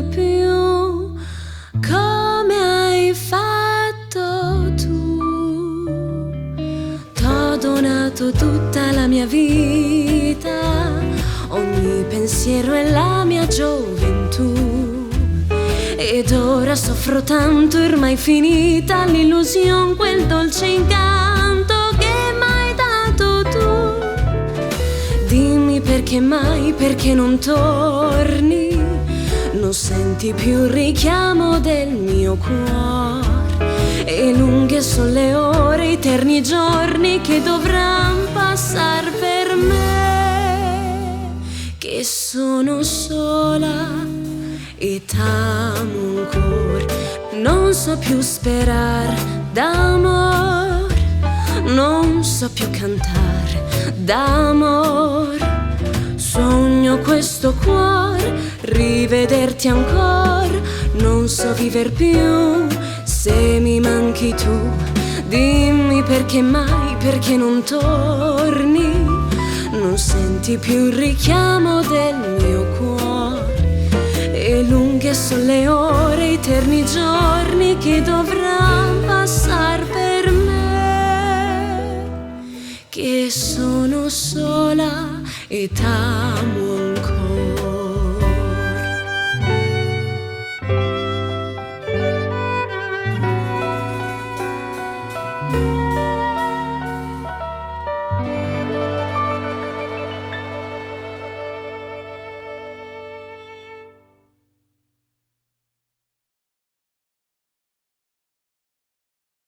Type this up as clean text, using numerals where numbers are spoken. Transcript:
torna più come hai fatto tu. T'ho donato tutta la mia vita, ogni pensiero è la mia gioventù, ed ora soffro tanto, ormai finita l'illusione, quel dolce incanto che m'hai dato tu. Dimmi perché mai, perché non torni, non senti più il richiamo del mio cuore, e lunghe son le ore, eterni giorni che dovran passar per me, che sono sola e t'amo ancora. Non so più sperar d'amor, non so più cantare d'amor. Sogno questo cuore, rivederti ancora. Non so viver più se mi manchi tu. Dimmi perché mai, perché non torni, non senti più il richiamo del mio cuore, e lunghe son le ore, eterni giorni che dovranno passar per me, che sono sola e t'amo ancora.